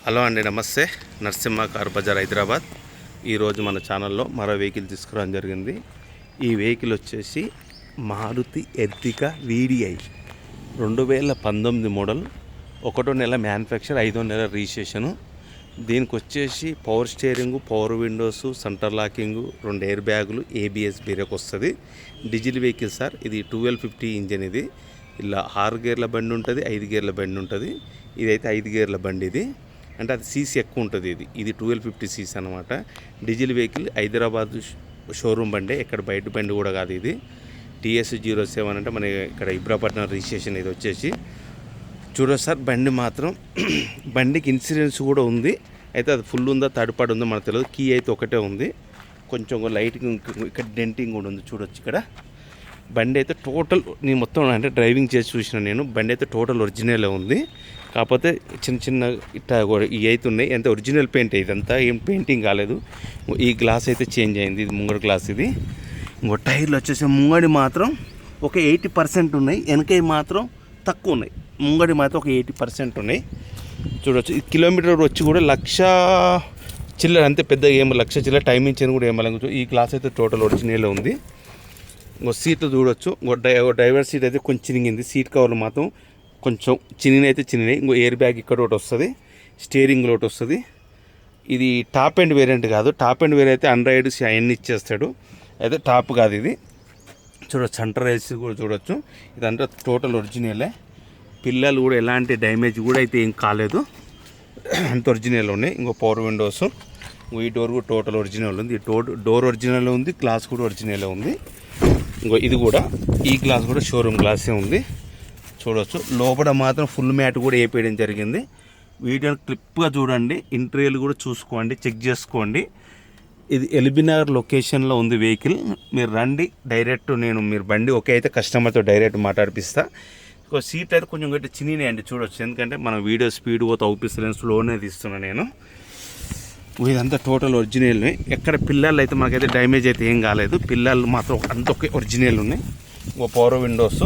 Hello అండి, నమస్తే. Narasimha car Bazar Hyderabad. ఈరోజు మన ఛానల్లో మరో వెహికల్ తీసుకురావడం జరిగింది. ఈ వెహికల్ వచ్చేసి మారుతి ఎర్టిగా VDI 2019 మోడల్, 1వ నెల మ్యానుఫ్యాక్చర్, 5వ నెల రిజిస్ట్రేషను. దీనికి వచ్చేసి power steering, power windows, centre locking, 2 air బ్యాగులు, ABS బ్రేక్ వస్తుంది. Diesel vehicle sir. ఇది 1250 ఇంజన్. ఇది ఇలా 6 గేర్ల బండి ఉంటుంది, 5 గేర్ల బండి ఉంటుంది. ఇదైతే 5 గేర్ల బండి. ఇది అంటే అది సీసీ ఎక్కువ ఉంటుంది. ఇది 1250 సీసీ అనమాట. Diesel vehicle. హైదరాబాద్ షోరూమ్ బండి, ఇక్కడ బయట బండి కూడా కాదు. ఇది TS07 అంటే మన ఇక్కడ ఇబ్రాపట్నం రిజిస్ట్రేషన్. ఇది వచ్చేసి చూడొచ్చు సార్, బండి మాత్రం బండికి ఇన్సూరెన్స్ కూడా ఉంది. అయితే అది ఫుల్ ఉందా థర్డ్ పార్టీ ఉందో మనకు తెలియదు. కీ అయితే ఒకటే ఉంది. కొంచెం లైట్గా ఇక్కడ డెంటింగ్ కూడా ఉంది. చూడొచ్చు ఇక్కడ. బండి అయితే టోటల్ నేను మొత్తం అంటే డ్రైవింగ్ చేసి చూసిన నేను. బండి అయితే టోటల్ ఒరిజినలే ఉంది. కాకపోతే చిన్న చిన్న ఇట్లా ఇవి అయితే ఉన్నాయి. అంతే ఒరిజినల్ పెయింట్. ఇదంతా ఏం పెయింటింగ్ కాలేదు. ఈ గ్లాస్ అయితే చేంజ్ అయింది. ఇది ముంగడి గ్లాస్. ఇది ఇంకో టైర్లు వచ్చేసి ముంగడి మాత్రం ఒక 80% ఉన్నాయి, వెనక మాత్రం తక్కువ ఉన్నాయి. ముంగడి మాత్రం ఒక 80% ఉన్నాయి. చూడవచ్చు. ఈ కిలోమీటర్ వచ్చి కూడా 1,00,000 చిల్లర, అంతే. పెద్ద ఏం 1,00,000 చిల్లర. టైమింగ్ చేయని కూడా ఏమలేదు. ఈ గ్లాస్ అయితే టోటల్ ఒరిజినల్ ఉంది. ఇంకో సీట్లు చూడొచ్చు. డ్రైవర్ సీట్ అయితే కొంచెం చినిగింది. సీట్ కవర్లు మాత్రం కొంచెం చినిగినాయి. ఇంకో ఎయిర్ బ్యాగ్ ఇక్కడ ఒకటి వస్తుంది, స్టీరింగ్ ఒకటి వస్తుంది. ఇది టాప్ అండ్ వేరియంట్ కాదు. టాప్ అండ్ వేరియంట్ అయితే ఆండ్రాయిడ్ అవన్నీ ఇచ్చేస్తాడు. అయితే టాప్ కాదు ఇది. చూడొచ్చు. సెంటర్ రైస్ కూడా చూడొచ్చు. ఇదంతా టోటల్ ఒరిజినలే. పిల్లలు కూడా ఎలాంటి డ్యామేజ్ కూడా అయితే ఏం కాలేదు, అంత ఒరిజినల్ ఉన్నాయి. ఇంకో పవర్ విండోస్. ఈ డోర్ కూడా టోటల్ ఒరిజినల్ ఉంది. డోర్ ఒరిజినల్ ఉంది, గ్లాస్ కూడా ఒరిజినల్ ఉంది. ఇంకో ఇది కూడా, ఈ గ్లాస్ కూడా షోరూమ్ గ్లాసే ఉంది. చూడవచ్చు. లోపల మాత్రం ఫుల్ మ్యాట్ కూడా వేయడం జరిగింది. వీడియోని క్లిప్గా చూడండి, ఇంటీరియర్ కూడా చూసుకోండి, చెక్ చేసుకోండి. ఇది ఎల్బీనగర్ లొకేషన్లో ఉంది వెహికల్. మీరు రండి డైరెక్ట్. మీరు బండి ఓకే అయితే కస్టమర్తో డైరెక్ట్ మాట్లాడిపిస్తా. సీట్ అయితే కొంచెం గట్టి చిన్నయండి. చూడవచ్చు. ఎందుకంటే మన వీడియో స్పీడ్ పోతే అవుపిస్తలేను, స్లోనే తీస్తున్నాను నేను. ఇదంతా టోటల్ ఒరిజినల్. ఎక్కడ పిల్లలు అయితే మనకైతే డ్యామేజ్ అయితే ఏం కాలేదు. పిల్లలు మాత్రం అంత ఒకే ఒరిజినల్ ఉన్నాయి. ఇంకో పవర్ విండోస్.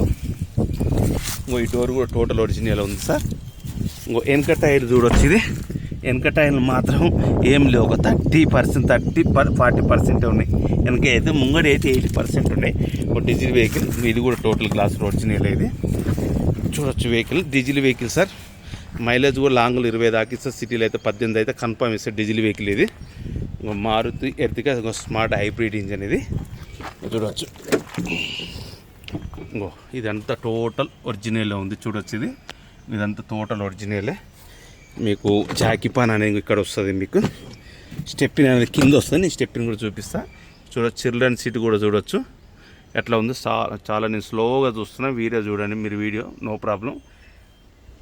ఇంకో ఈ డోర్ కూడా టోటల్ ఒరిజినల్ ఉంది సార్. ఇంకో వెనక టైర్ చూడొచ్చు. ఇది వెనక టైర్లు మాత్రం ఏం లేవు. ఒక 30-40% ఉన్నాయి. వెనక అయితే ముంగడి అయితే 80% ఉన్నాయి. ఒక డీజిల్ వెహికల్. ఇది కూడా టోటల్ గ్లాస్ ఒరిజినల్. ఇది చూడొచ్చు. Vehicle diesel vehicle sir. Mileage కూడా లాంగ్లో 20 దాకా ఇస్తారు. సిటీలో అయితే 18 అయితే కన్ఫర్మ్ ఇస్తారు డీజిల్ వెహికల్. ఇది Maruti Ertiga smart hybrid engine. ఇది చూడవచ్చు. ఇంకో ఇదంతా టోటల్ ఒరిజినల్ ఉంది. చూడొచ్చు. ఇదంతా టోటల్ ఒరిజినలే. మీకు జాకిపాన్ అనేది ఇక్కడ వస్తుంది. మీకు స్టెప్పిన్ అనేది కింద వస్తుంది. నేను స్టెప్పిన్ కూడా చూపిస్తా. చూడొచ్చు. చిల్డ్రన్ సీట్ కూడా చూడొచ్చు ఎట్లా ఉంది. చాలా నేను స్లోగా చూస్తున్నా. వీడియో చూడండి మీరు. Video no problem.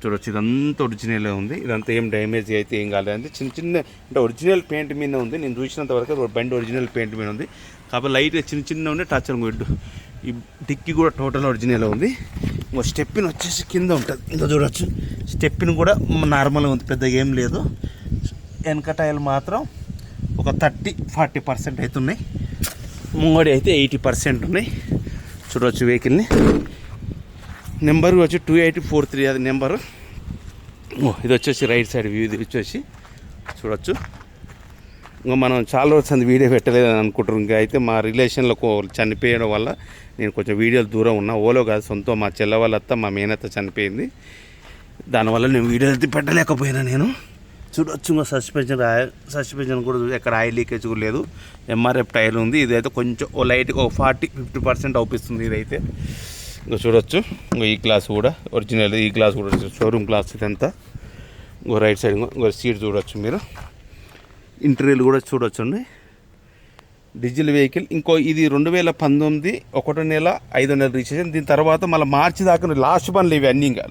చూడొచ్చు. ఇదంతా ఒరిజినలే ఉంది. ఇదంతా ఏం డ్యామేజ్ అయితే ఏం కాలేదు. చిన్న చిన్న అంటే ఒరిజినల్ పెయింట్ మీద ఉంది. నేను చూసినంత వరకు బండి ఒరిజినల్ పెయింట్ మీద ఉంది. కాబట్టి లైట్గా చిన్న ఉండే టచ్ గుడ్డు. ఈ డిక్కి కూడా టోటల్ ఒరిజినల్ ఉంది. ఇంకో స్టెప్పిన్ వచ్చేసి కింద ఉంటుంది. ఇంకా చూడొచ్చు. స్టెప్పిన్ కూడా నార్మల్గా ఉంది, పెద్దగా ఏం లేదు. వెనక టైర్లు మాత్రం ఒక 30-40% అయితే ఉన్నాయి. ముంగడి అయితే 80% ఉన్నాయి. చూడవచ్చు వెహికల్ని. నెంబర్ వచ్చి 2843 అది నెంబరు. ఇది వచ్చేసి రైట్ సైడ్ వ్యూ. ఇది వచ్చేసి చూడొచ్చు. ఇంకా మనం చాలా రోజులు వీడియో పెట్టలేదని అనుకుంటారు. ఇంకా అయితే మా రిలేషన్లో చనిపోయడం వల్ల నేను కొంచెం వీడియోలు దూరం ఉన్నా. ఓలో కాదు, సొంతం మా చెల్ల వాళ్ళ అత్త, మా మేనత్త చనిపోయింది. దానివల్ల నేను వీడియోలు పెట్టలేకపోయినా నేను. చూడొచ్చు. ఇంకా సస్పెన్షన్ కూడా ఎక్కడ ఆయిల్ లీకేజ్ కూడా లేదు. MRF టైర్ ఉంది. ఇదైతే కొంచెం లైట్గా 40-50% అవుపిస్తుంది. ఇదైతే ఇంకా చూడొచ్చు. ఇంకో ఈ గ్లాస్ కూడా ఒరిజినల్. ఈ గ్లాస్ కూడా షోరూమ్ గ్లాస్. ఇదంతా ఇంకో రైట్ సైడ్ ఇంకో సీట్ చూడొచ్చు మీరు. ఇంటీరియర్ కూడా చూడొచ్చు అండి. Diesel vehicle. ఇంకో ఇది 2019 1వ నెల 5వ నెల రిజిస్ట్రేషన్. దీని తర్వాత మళ్ళీ మార్చి దాకా లాస్ట్ బండ్లు ఇవి అన్నీ. ఇంకా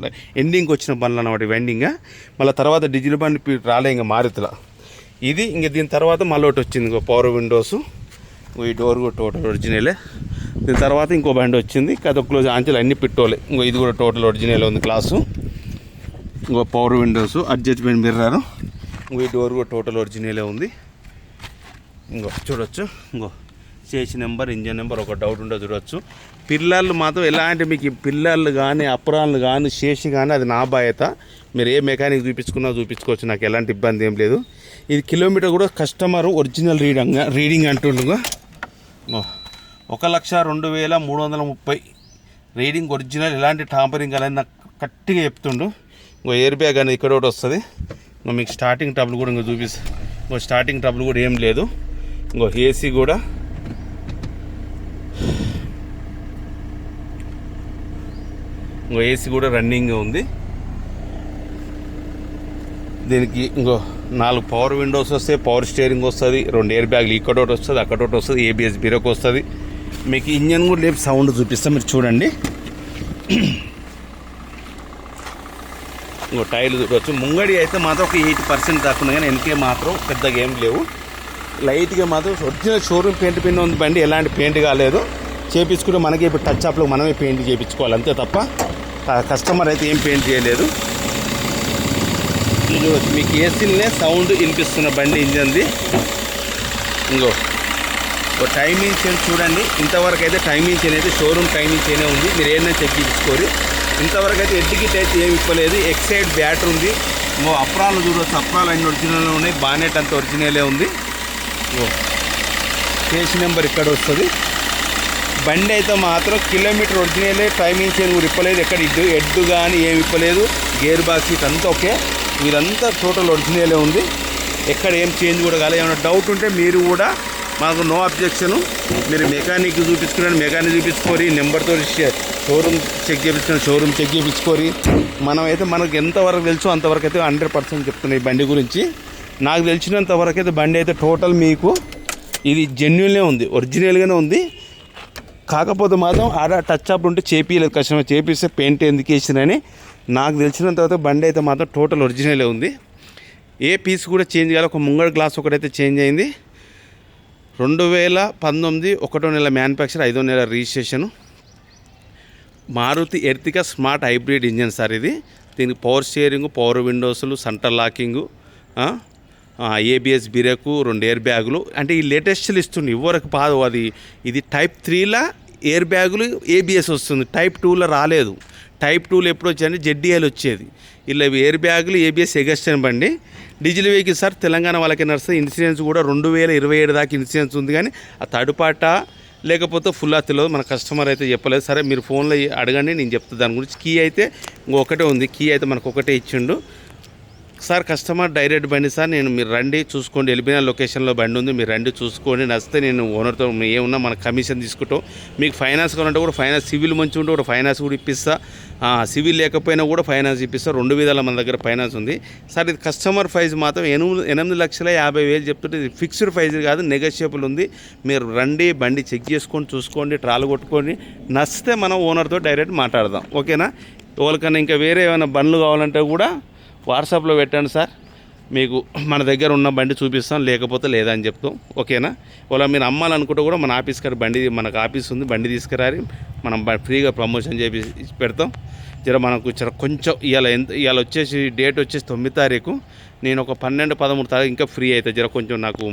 ఎండింగ్ వచ్చిన బండ్లు అన్నమాట ఇవి ఎండింగ్. మళ్ళీ తర్వాత డీజిల్ బండి రాలే ఇంకా మారుతిలో. ఇది ఇంక దీని తర్వాత మళ్ళీ ఒకటి వచ్చింది. ఇంకో పవర్ విండోస్. ఈ డోర్ కూడా టోటల్ ఒరిజినలే. దీని తర్వాత ఇంకో బండి వచ్చింది. కథ క్లోజ్ ఆంచలు అన్నీ పెట్టుకోలే. ఇంకో ఇది కూడా టోటల్ ఒరిజినల్ ఉంది గ్లాసు. ఇంకో పవర్ విండోస్, అడ్జస్ట్మెంట్ మిర్రర్. ఇంకో ఈ డోర్ కూడా టోటల్ ఒరిజినలే ఉంది. ఇంకో చూడొచ్చు. ఇంకో చేసి నెంబర్, ఇంజన్ నెంబర్, ఒక డౌట్ ఉంటే చూడవచ్చు. పిల్లర్లు మాత్రం ఎలాంటి మీకు పిల్లర్లు కానీ అప్రాన్లు కానీ చేసి కానీ అది నా బాధ్యత. మీరు ఏ మెకానిక్ చూపించుకోవచ్చు, నాకు ఎలాంటి ఇబ్బంది ఏం లేదు. ఇది కిలోమీటర్ కూడా కస్టమర్ ఒరిజినల్ రీడింగ్ అంటుండగా 1,02,330 రీడింగ్ ఒరిజినల్, ఎలాంటి టాంపరింగ్ అనేది నాకు కరెక్ట్గా చెప్తుండు. ఇంకో ఎయిర్ బ్యాగ్ అనేది ఇక్కడ ఒకటి వస్తుంది. ఇంకో మీకు స్టార్టింగ్ ట్రబుల్ కూడా ఇంకో చూపిస్తాను. ఇంకో స్టార్టింగ్ ట్రబుల్ కూడా ఏం లేదు. ఇంకో ఏసీ కూడా రన్నింగ్ ఉంది. దీనికి ఇంకో 4 పవర్ విండోస్ వస్తాయి, పవర్ స్టీరింగ్ వస్తుంది, 2 ఎయిర్ బ్యాగ్లు ఇక్కడ ఒకటి వస్తుంది, అక్కడ ఒకటి వస్తుంది, ఏబిఎస్ బ్రేక్ వస్తుంది. మీకు ఇంజన్ కూడా లేపు సౌండ్ చూపిస్తాం, మీరు చూడండి. ఇంకో టైర్లు చూడవచ్చు. ముంగడి అయితే మాత్రం ఒక 80% దాకా, కానీ వెనకే మాత్రం పెద్దగా ఏం లేవు. లైట్గా మాత్రం ఒరిజినల్ షోరూమ్ పెయింట్ పిన్ ఉంది బండి, ఎలాంటి పెయింట్ కాలేదు. చేపించుకుంటే మనకి ఇప్పుడు టచ్ అప్లో మనమే పెయింట్ చేయించుకోవాలి అంతే తప్ప కస్టమర్ అయితే ఏం పెయింట్ చేయలేదు. మీకు ఏసీలనే సౌండ్ వినిపిస్తున్న బండి ఇంజన్ది. ఇంకో టైమింగ్ చైన్ చూడండి. ఇంతవరకు అయితే టైమింగ్ చైన్ అయితే షోరూమ్ టైమింగ్ చైనే ఉంది, మీరు ఏదైనా చెక్ చేయించుకోరు. ఇంతవరకు అయితే ఎడ్డికిట్ అయితే ఏమి ఇవ్వలేదు. ఎక్సైడ్ బ్యాటరీ ఉంది. అప్రాలు చూడవచ్చు, అప్రాలు అన్ని ఒరిజినల్ ఉన్నాయి. బానెట్ అంతా ఒరిజినలే ఉంది. కేసు నెంబర్ ఇక్కడ వస్తుంది. బండి అయితే మాత్రం కిలోమీటర్ ఒరిజినలే, టైమింగ్ చైన్ కూడా ఇప్పలేదు. ఎక్కడ ఎడ్డు కానీ ఏమి ఇప్పలేదు. గేర్ బాక్స్ ఇదంతా ఓకే, మీరంతా టోటల్ ఒరిజినలే ఉంది. ఎక్కడ ఏం చేంజ్ కూడా కాలేదు. ఏమైనా డౌట్ ఉంటే మీరు కూడా మాకు నో అబ్జెక్షను. మీరు మెకానిక్ చూపించుకున్నాను, మెకానిక్ చూపించుకోరి. నెంబర్తో షోరూమ్ చెక్ చేయించుకోరి. మనమైతే మనకు ఎంతవరకు తెలుసో అంతవరకు అయితే 100% చెప్తున్నాయి ఈ బండి గురించి. నాకు తెలిసినంత వరకు అయితే బండి అయితే టోటల్ మీకు ఇది జెన్యున్లే ఉంది, ఒరిజినల్గానే ఉంది. కాకపోతే మాత్రం ఆడ టచ్ అప్ ఉంటే చేపియలేదు కస్టమర్, చేపిస్తే పెయింట్ ఎందుకు వేసినని. నాకు తెలిసినంత వరకు బండి అయితే మాత్రం టోటల్ ఒరిజినలే ఉంది. ఏ పీస్ కూడా చేంజ్ కావాలి. ఒక ముంగడ గ్లాస్ ఒకటైతే చేంజ్ అయింది. 2019 1వ నెల మ్యానుఫ్యాక్చర్, 5వ నెల registration. Maruti Ertiga smart hybrid engine sir ఇది. దీనికి పవర్ స్టీరింగు, పవర్ విండోస్లు, centre locking, ABS brake, 2 air బ్యాగులు. అంటే ఈ లేటెస్ట్లు ఇస్తుంది, ఇవ్వరకు పాదు. ఇది టైప్ 3లా ఎయిర్ బ్యాగులు ఏబిఎస్ వస్తుంది, టైప్ 2లో రాలేదు. టైప్ 2లో ఎప్పుడు వచ్చాయంటే జెడ్డీఐలు వచ్చేది. ఇలా ఎయిర్ బ్యాగులు ఏబిఎస్ ఎగస్టన్ బండి. డీజిల్ వెహికల్ సార్, తెలంగాణ వాళ్ళకి నడుస్తుంది. ఇన్సూరెన్స్ కూడా 2027 దాకా ఇన్సూరెన్స్ ఉంది, కానీ ఆ తడుపాట లేకపోతే ఫుల్ తెలియదు. మన కస్టమర్ అయితే చెప్పలేదు. సరే మీరు ఫోన్లో అడగండి, నేను చెప్తాను దాని గురించి. కీ అయితే ఇంకొకటే ఉంది, కీ అయితే మనకు ఒకటే ఇచ్చిండు సార్. కస్టమర్ డైరెక్ట్ బండి సార్, మీరు రండి చూసుకోండి, వెళ్ళిపోయిన లొకేషన్లో బండి ఉంది, మీరు రండి చూసుకోండి. నచ్చితే నేను ఓనర్తో ఏమున్నా మన కమిషన్ తీసుకుంటాం. మీకు ఫైనాన్స్ కావాలంటే కూడా ఫైనాన్స్, సివిల్ మంచి ఉంటే కూడా ఫైనాన్స్ కూడా ఇప్పిస్తా. సివిల్ లేకపోయినా కూడా ఫైనాన్స్ ఇప్పిస్తా. 2 విధాల మన దగ్గర ఫైనాన్స్ ఉంది సార్. ఇది కస్టమర్ ప్రైస్ మాత్రం 8,50,000 చెప్తుంటే ఇది ఫిక్స్డ్ ప్రైస్ కాదు, నెగోషియబుల్ ఉంది. మీరు రండి, బండి చెక్ చేసుకొని చూసుకోండి, ట్రాలు కొట్టుకొని నచ్చితే మనం ఓనర్తో డైరెక్ట్ మాట్లాడదాం, ఓకేనా. ఎవరికైనా ఇంకా వేరే ఏమైనా బండ్లు కావాలంటే కూడా వాట్సాప్లో పెట్టండి సార్, మీకు మన దగ్గర ఉన్న బండి చూపిస్తాం, లేకపోతే లేదని చెప్తాం, ఓకేనా. ఒకవేళ మీరు అమ్మాలనుకుంటే కూడా మన ఆఫీస్ కాడ బండి, మనకు ఆఫీస్ ఉంది, బండి తీసుకురారి మనం ఫ్రీగా ప్రమోషన్ చేసి పెడతాం. మనకు కొంచెం ఇవాళ వచ్చేసి డేట్ వచ్చేసి 9వ తారీఖు. నేను ఒక 12-13 తారీఖు ఇంకా ఫ్రీ అవుతుంది. కొంచెం నాకు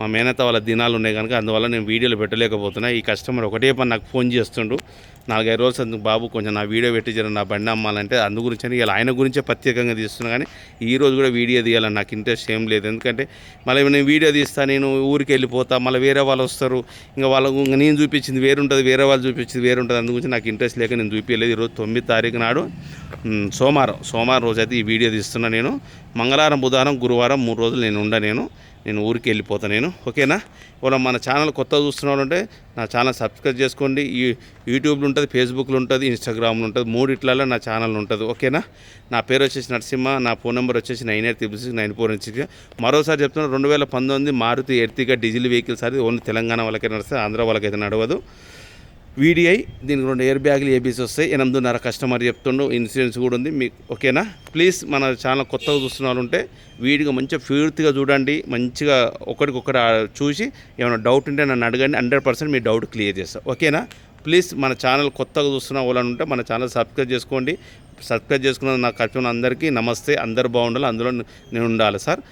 మా మేనత వాళ్ళ దినాలు ఉన్నాయి కనుక అందువల్ల నేను వీడియోలు పెట్టలేకపోతున్నా. ఈ కస్టమర్ ఒకటే పని నాకు ఫోన్ చేస్తుండు 4-5 రోజులు అందుకు, బాబు కొంచెం నా వీడియో పెట్టి నా బండి అమ్మాలంటే అందు గురించి అని ఇలా ఆయన గురించే ప్రత్యేకంగా తీస్తున్నా. కానీ ఈరోజు కూడా వీడియో తీయాలని నాకు ఇంట్రెస్ట్ ఏం లేదు. ఎందుకంటే మళ్ళీ నేను వీడియో తీస్తా, నేను ఊరికి వెళ్ళిపోతా, మళ్ళీ వేరే వాళ్ళు వస్తారు, ఇంకా వాళ్ళకు నేను చూపించింది వేరుంటుంది, వేరే వాళ్ళు చూపించింది వేరుంటుంది. అందు గురించి నాకు ఇంట్రెస్ట్ లేక నేను చూపించలేదు. ఈరోజు 9వ తారీఖు నాడు సోమవారం రోజు అయితే ఈ వీడియో తీస్తున్నా నేను. మంగళవారం, బుధవారం, గురువారం 3 రోజులు నేను ఊరికి వెళ్ళిపోతాను, ఓకేనా. ఇవాళ మన ఛానల్ కొత్తగా చూస్తున్నారంటే నా ఛానల్ సబ్స్క్రైబ్ చేసుకోండి. యూట్యూబ్లో ఉంటుంది, ఫేస్బుక్లో ఉంటుంది, ఇన్స్టాగ్రామ్లో ఉంటుంది, 3 నా ఛానల్ ఉంటుంది, ఓకేనా. నా పేరు వచ్చేసి నరసింహ, నా ఫోన్ నెంబర్ వచ్చేసి 98366946. మరోసారి చెప్తున్నాను, 2019 మారుతి ఎర్టిగా డీజిల్ వెహికల్స్ అది ఓన్లీ తెలంగాణ వాళ్ళకైతే నడుస్తుంది, ఆంధ్ర వాళ్ళకైతే నడవదు. వీడిఐ, దీనికి 2 ఎయిర్ బ్యాగులు ఏబీసీ వస్తాయి. 8,500 కస్టమర్ చెప్తుండు, ఇన్సూరెన్స్ కూడా ఉంది మీకు, ఓకేనా. ప్లీజ్ మన ఛానల్ కొత్తగా చూస్తున్నారు ఉంటే వీడియో మంచిగా పూర్తిగా చూడండి, మంచిగా ఒకటికొకటి చూసి ఏమైనా డౌట్ ఉంటే నన్ను అడగండి, 100% మీ డౌట్ క్లియర్ చేస్తాను, ఓకేనా. ప్లీజ్ మన ఛానల్ కొత్తగా చూస్తున్న వాళ్ళని ఉంటే మన ఛానల్ సబ్స్క్రైబ్ చేసుకోండి. సబ్స్క్రైబ్ చేసుకున్న నాకు కలిపిన అందరికీ నమస్తే. అందరు బాగుండాలి, అందులో నేను ఉండాలి సార్.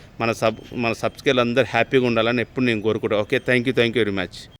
మన సబ్స్క్రైబ్ అందరూ హ్యాపీగా ఉండాలని ఎప్పుడు నేను కోరుకుంటాను, okay. Thank you very much.